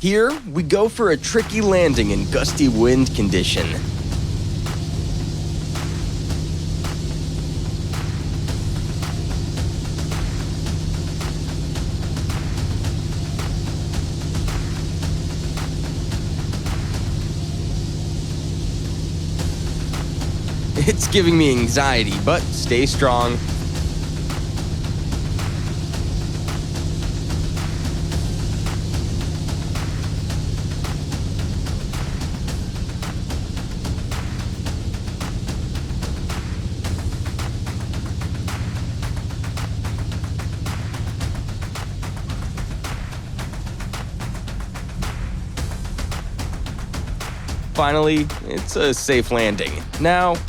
Here, we go for a tricky landing in gusty wind condition. It's giving me anxiety, but stay strong. Finally, it's a safe landing. Now,